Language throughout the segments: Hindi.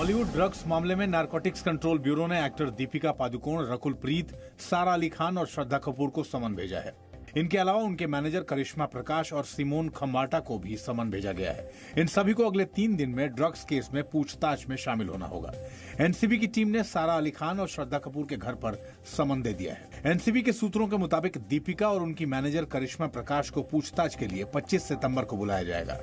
बॉलीवुड ड्रग्स मामले में नारकोटिक्स कंट्रोल ब्यूरो ने एक्टर दीपिका पादुकोण, रकुल प्रीत, सारा अली खान और श्रद्धा कपूर को समन भेजा है। इनके अलावा उनके मैनेजर करिश्मा प्रकाश और सिमोन खम्बाटा को भी समन भेजा गया है। इन सभी को अगले 3 दिन में ड्रग्स केस में पूछताछ में शामिल होना होगा। एनसीबी की टीम ने सारा अली खान और श्रद्धा कपूर के घर पर समन दे दिया है। एनसीबी के सूत्रों के मुताबिक दीपिका और उनकी मैनेजर करिश्मा प्रकाश को पूछताछ के लिए 25 सितंबर को बुलाया जाएगा।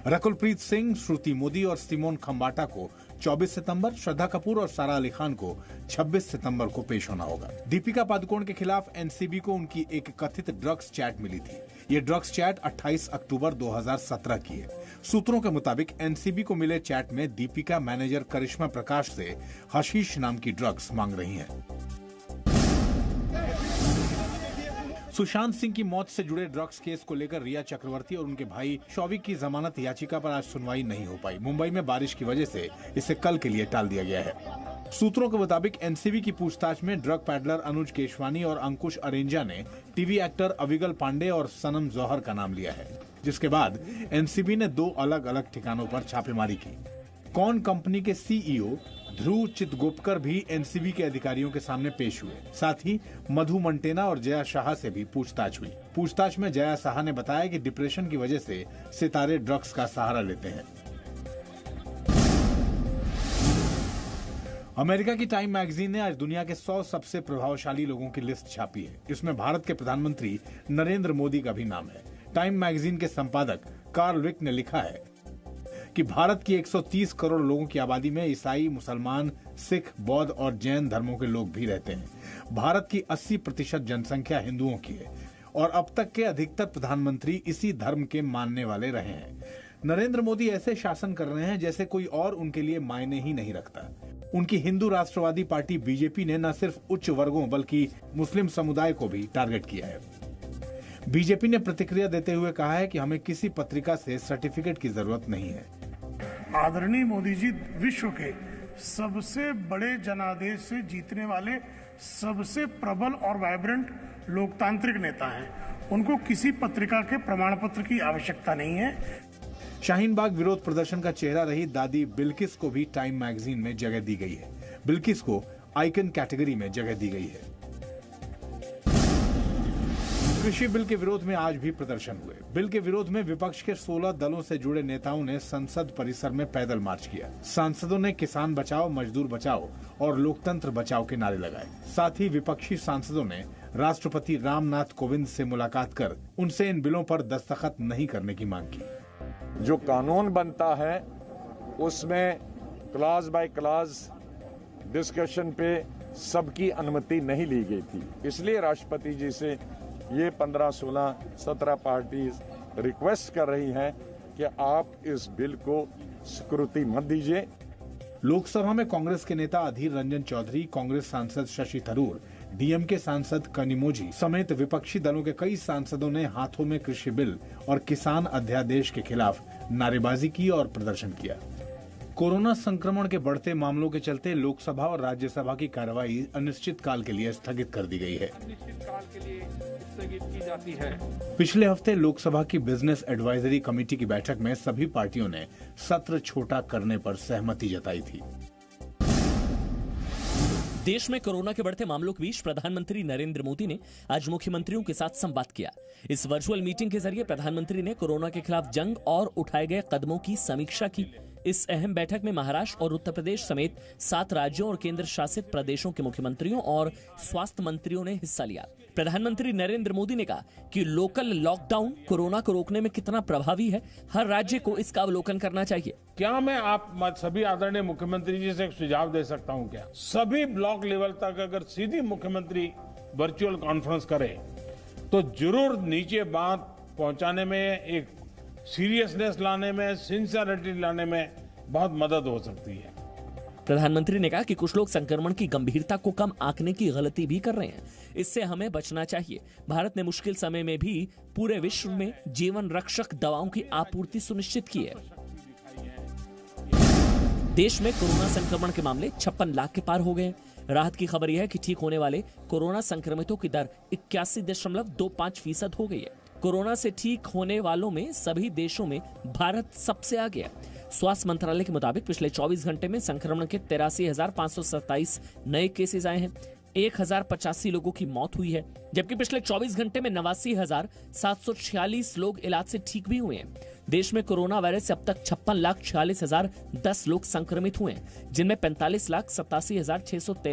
रकुलप्रीत सिंह, श्रुति मोदी और सिमोन खम्बाटा को 24 सितंबर, श्रद्धा कपूर और सारा अली खान को 26 सितंबर को पेश होना होगा। दीपिका पादुकोण के खिलाफ एनसीबी को उनकी एक कथित ड्रग्स चैट मिली थी। ये ड्रग्स चैट 28 अक्टूबर 2017 की है। सूत्रों के मुताबिक एनसीबी को मिले चैट में दीपिका मैनेजर करिश्मा प्रकाश से हशीश नाम की ड्रग्स मांग रही हैं। सुशांत सिंह की मौत से जुड़े ड्रग्स केस को लेकर रिया चक्रवर्ती और उनके भाई शौविक की जमानत याचिका पर आज सुनवाई नहीं हो पाई। मुंबई में बारिश की वजह से इसे कल के लिए टाल दिया गया है। सूत्रों के मुताबिक एनसीबी की पूछताछ में ड्रग पैडलर अनुज केशवानी और अंकुश अरेंजा ने टीवी एक्टर अविगल पांडे और सनम जौहर का नाम लिया है, जिसके बाद एनसीबी ने 2 अलग अलग ठिकानों पर छापेमारी की। कौन कंपनी के सीईओ ध्रुव चितगोपकर भी एनसीबी के अधिकारियों के सामने पेश हुए। साथ ही मधु मंटेना और जया शाह से भी पूछताछ हुई। पूछताछ में जया शाह ने बताया कि डिप्रेशन की वजह से सितारे ड्रग्स का सहारा लेते हैं। अमेरिका की टाइम मैगजीन ने आज दुनिया के 100 सबसे प्रभावशाली लोगों की लिस्ट छापी है। इसमें भारत के प्रधानमंत्री नरेंद्र मोदी का भी नाम है। टाइम मैगजीन के संपादक कार्ल विक ने लिखा है कि भारत की 130 करोड़ लोगों की आबादी में ईसाई, मुसलमान, सिख, बौद्ध और जैन धर्मों के लोग भी रहते हैं। भारत की 80% जनसंख्या हिंदुओं की है और अब तक के अधिकतर प्रधानमंत्री इसी धर्म के मानने वाले रहे हैं। नरेंद्र मोदी ऐसे शासन कर रहे हैं जैसे कोई और उनके लिए मायने ही नहीं रखता। उनकी हिंदू राष्ट्रवादी पार्टी बीजेपी ने न सिर्फ उच्च वर्गों बल्कि मुस्लिम समुदाय को भी टारगेट किया है। बीजेपी ने प्रतिक्रिया देते हुए कहा है कि हमें किसी पत्रिका से सर्टिफिकेट की जरूरत नहीं है। आदरणीय मोदी जी विश्व के सबसे बड़े जनादेश से जीतने वाले सबसे प्रबल और वाइब्रेंट लोकतांत्रिक नेता हैं। उनको किसी पत्रिका के प्रमाण पत्र की आवश्यकता नहीं है। शाहीन बाग विरोध प्रदर्शन का चेहरा रही दादी बिल्किस को भी टाइम मैगजीन में जगह दी गई है। बिल्किस को आइकन कैटेगरी में जगह दी गई है। कृषि बिल के विरोध में आज भी प्रदर्शन हुए। बिल के विरोध में विपक्ष के 16 दलों से जुड़े नेताओं ने संसद परिसर में पैदल मार्च किया। सांसदों ने किसान बचाओ, मजदूर बचाओ और लोकतंत्र बचाओ के नारे लगाए। साथ ही विपक्षी सांसदों ने राष्ट्रपति रामनाथ कोविंद से मुलाकात कर उनसे इन बिलों पर दस्तखत नहीं करने की मांग की। जो कानून बनता है उसमें क्लास बाय क्लास डिस्कशन पे सबकी अनुमति नहीं ली गई थी। इसलिए राष्ट्रपति जी से ये 15, 16, 17 पार्टीज रिक्वेस्ट कर रही हैं कि आप इस बिल को स्वीकृति मत दीजिए। लोकसभा में कांग्रेस के नेता अधीर रंजन चौधरी, कांग्रेस सांसद शशि थरूर, डीएमके सांसद कनिमोझी समेत विपक्षी दलों के कई सांसदों ने हाथों में कृषि बिल और किसान अध्यादेश के खिलाफ नारेबाजी की और प्रदर्शन किया। कोरोना संक्रमण के बढ़ते मामलों के चलते लोकसभा और राज्यसभा की कार्रवाई अनिश्चित काल के लिए स्थगित कर दी गई है। पिछले हफ्ते लोकसभा की बिजनेस एडवाइजरी कमेटी की बैठक में सभी पार्टियों ने सत्र छोटा करने पर सहमति जताई थी। देश में कोरोना के बढ़ते मामलों के बीच प्रधानमंत्री नरेंद्र मोदी ने आज मुख्यमंत्रियों के साथ संवाद किया। इस वर्चुअल मीटिंग के जरिए प्रधानमंत्री ने कोरोना के खिलाफ जंग और उठाए गए कदमों की समीक्षा की। इस अहम बैठक में महाराष्ट्र और उत्तर प्रदेश समेत 7 राज्यों और केंद्र शासित प्रदेशों के मुख्यमंत्रियों और स्वास्थ्य मंत्रियों ने हिस्सा लिया। प्रधानमंत्री नरेंद्र मोदी ने कहा कि लोकल लॉकडाउन कोरोना को रोकने में कितना प्रभावी है, हर राज्य को इसका अवलोकन करना चाहिए। क्या मैं आप सभी आदरणीय मुख्यमंत्री जी से एक सुझाव दे सकता हूं? क्या सभी ब्लॉक लेवल तक अगर सीधी मुख्यमंत्री वर्चुअल कॉन्फ्रेंस करे तो जरूर नीचे बात पहुंचाने में, एक सीरियसनेस लाने में, सिंसियरिटी लाने में बहुत मदद हो सकती है। प्रधानमंत्री ने कहा कि कुछ लोग संक्रमण की गंभीरता को कम आंकने की गलती भी कर रहे हैं। इससे हमें बचना चाहिए। भारत ने मुश्किल समय में भी पूरे विश्व में जीवन रक्षक दवाओं की आपूर्ति सुनिश्चित की है। देश में कोरोना संक्रमण के मामले 56 लाख के पार हो गए। राहत की खबर यह है कि ठीक होने वाले कोरोना संक्रमितों की दर 81.25% हो गई है। कोरोना से ठीक होने वालों में सभी देशों में भारत सबसे आगे है। स्वास्थ्य मंत्रालय के मुताबिक पिछले 24 घंटे में संक्रमण के 83,527 नए केसेस आए हैं। 1,085 लोगों की मौत हुई है, जबकि पिछले 24 घंटे में 89,746 लोग इलाज से ठीक भी हुए हैं। देश में कोरोना वायरस से अब तक 56,46,010 लोग संक्रमित हुए हैं, जिनमें 45,87,613